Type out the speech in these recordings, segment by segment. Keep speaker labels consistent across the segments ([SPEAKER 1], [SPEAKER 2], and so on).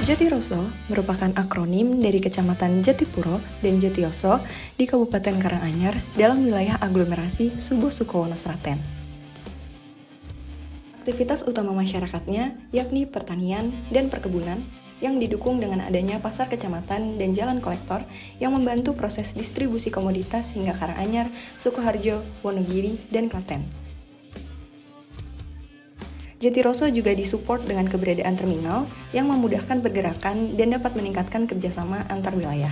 [SPEAKER 1] Jatiroso merupakan akronim dari Kecamatan Jatipuro dan Jatiyoso di Kabupaten Karanganyar dalam wilayah aglomerasi Subo Sukowono Sraten. Aktivitas utama masyarakatnya yakni pertanian dan perkebunan yang didukung dengan adanya pasar kecamatan dan jalan kolektor yang membantu proses distribusi komoditas hingga Karanganyar, Sukoharjo, Wonogiri, dan Klaten. Jatiroso juga disupport dengan keberadaan terminal yang memudahkan pergerakan dan dapat meningkatkan kerjasama antar wilayah.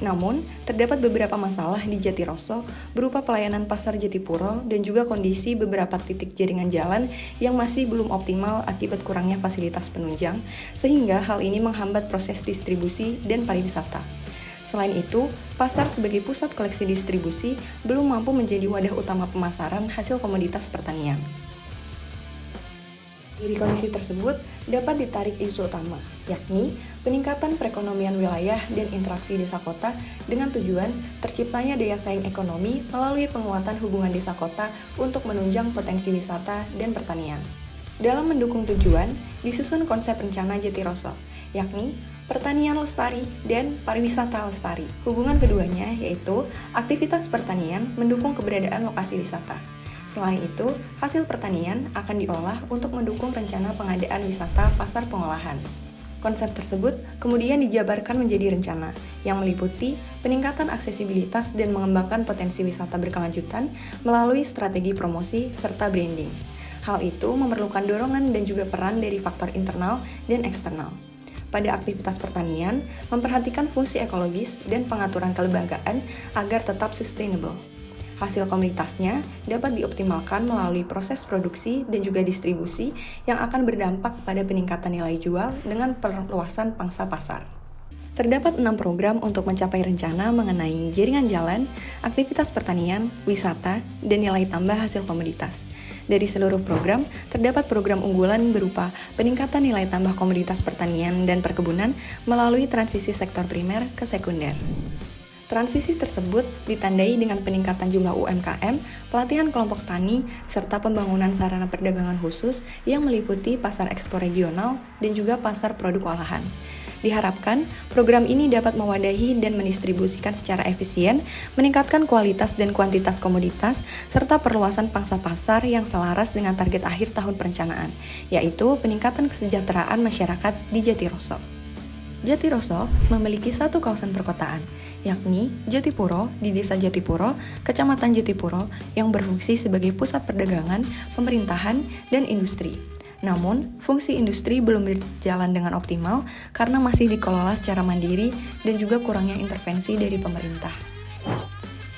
[SPEAKER 1] Namun, terdapat beberapa masalah di Jatiroso berupa pelayanan pasar Jatipuro dan juga kondisi beberapa titik jaringan jalan yang masih belum optimal akibat kurangnya fasilitas penunjang, sehingga hal ini menghambat proses distribusi dan pariwisata. Selain itu, pasar sebagai pusat koleksi distribusi belum mampu menjadi wadah utama pemasaran hasil komoditas pertanian. Dari kondisi tersebut, dapat ditarik isu utama, yakni peningkatan perekonomian wilayah dan interaksi desa kota dengan tujuan terciptanya daya saing ekonomi melalui penguatan hubungan desa kota untuk menunjang potensi wisata dan pertanian. Dalam mendukung tujuan, disusun konsep rencana Jatiroso, yakni pertanian lestari dan pariwisata lestari. Hubungan keduanya yaitu aktivitas pertanian mendukung keberadaan lokasi wisata. Selain itu, hasil pertanian akan diolah untuk mendukung rencana pengadaan wisata pasar pengolahan. Konsep tersebut kemudian dijabarkan menjadi rencana yang meliputi peningkatan aksesibilitas dan mengembangkan potensi wisata berkelanjutan melalui strategi promosi serta branding. Hal itu memerlukan dorongan dan juga peran dari faktor internal dan eksternal. Pada aktivitas pertanian, memperhatikan fungsi ekologis dan pengaturan kelembagaan agar tetap sustainable. Hasil komunitasnya dapat dioptimalkan melalui proses produksi dan juga distribusi yang akan berdampak pada peningkatan nilai jual dengan perluasan pangsa pasar. Terdapat 6 program untuk mencapai rencana mengenai jaringan jalan, aktivitas pertanian, wisata, dan nilai tambah hasil komoditas. Dari seluruh program, terdapat program unggulan berupa peningkatan nilai tambah komoditas pertanian dan perkebunan melalui transisi sektor primer ke sekunder. Transisi tersebut ditandai dengan peningkatan jumlah UMKM, pelatihan kelompok tani, serta pembangunan sarana perdagangan khusus yang meliputi pasar ekspor regional dan juga pasar produk olahan. Diharapkan, program ini dapat mewadahi dan mendistribusikan secara efisien, meningkatkan kualitas dan kuantitas komoditas, serta perluasan pangsa pasar yang selaras dengan target akhir tahun perencanaan, yaitu peningkatan kesejahteraan masyarakat di Jatiroso. Jatiroso memiliki satu kawasan perkotaan, yakni Jatipuro di Desa Jatipuro, Kecamatan Jatipuro yang berfungsi sebagai pusat perdagangan, pemerintahan, dan industri. Namun, fungsi industri belum berjalan dengan optimal karena masih dikelola secara mandiri dan juga kurangnya intervensi dari pemerintah.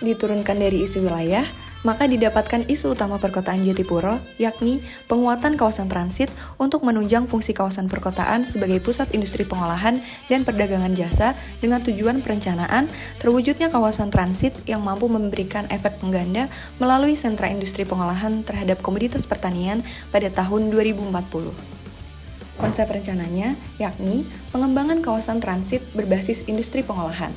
[SPEAKER 1] Diturunkan dari isu wilayah, maka didapatkan isu utama perkotaan Jatipuro, yakni penguatan kawasan transit untuk menunjang fungsi kawasan perkotaan sebagai pusat industri pengolahan dan perdagangan jasa dengan tujuan perencanaan terwujudnya kawasan transit yang mampu memberikan efek pengganda melalui sentra industri pengolahan terhadap komoditas pertanian pada tahun 2040. Konsep rencananya yakni pengembangan kawasan transit berbasis industri pengolahan,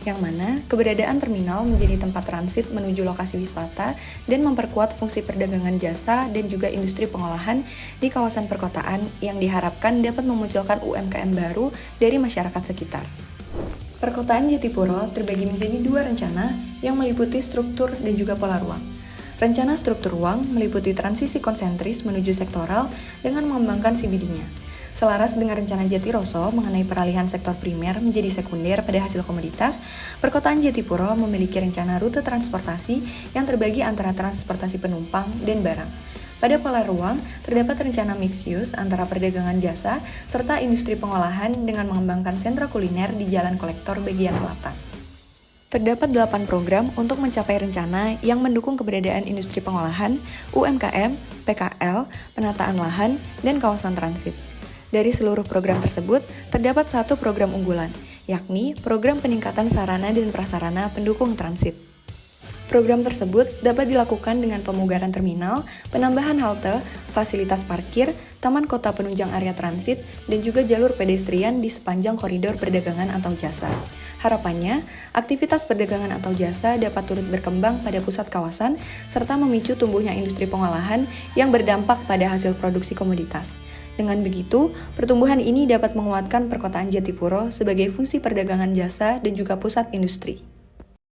[SPEAKER 1] yang mana keberadaan terminal menjadi tempat transit menuju lokasi wisata dan memperkuat fungsi perdagangan jasa dan juga industri pengolahan di kawasan perkotaan yang diharapkan dapat memunculkan UMKM baru dari masyarakat sekitar. Perkotaan Jatipuro terbagi menjadi 2 rencana yang meliputi struktur dan juga pola ruang. Rencana struktur ruang meliputi transisi konsentris menuju sektoral dengan mengembangkan CBD-nya. Selaras dengan rencana Jatiroso mengenai peralihan sektor primer menjadi sekunder pada hasil komoditas, perkotaan Jatipuro memiliki rencana rute transportasi yang terbagi antara transportasi penumpang dan barang. Pada pola ruang, terdapat rencana mixed use antara perdagangan jasa serta industri pengolahan dengan mengembangkan sentra kuliner di Jalan Kolektor bagian selatan. Terdapat 8 program untuk mencapai rencana yang mendukung keberadaan industri pengolahan, UMKM, PKL, penataan lahan, dan kawasan transit. Dari seluruh program tersebut, terdapat 1 program unggulan, yakni program peningkatan sarana dan prasarana pendukung transit. Program tersebut dapat dilakukan dengan pemugaran terminal, penambahan halte, fasilitas parkir, taman kota penunjang area transit, dan juga jalur pedestrian di sepanjang koridor perdagangan atau jasa. Harapannya, aktivitas perdagangan atau jasa dapat turut berkembang pada pusat kawasan, serta memicu tumbuhnya industri pengolahan yang berdampak pada hasil produksi komoditas. Dengan begitu, pertumbuhan ini dapat menguatkan perkotaan Jatipuro sebagai fungsi perdagangan jasa dan juga pusat industri.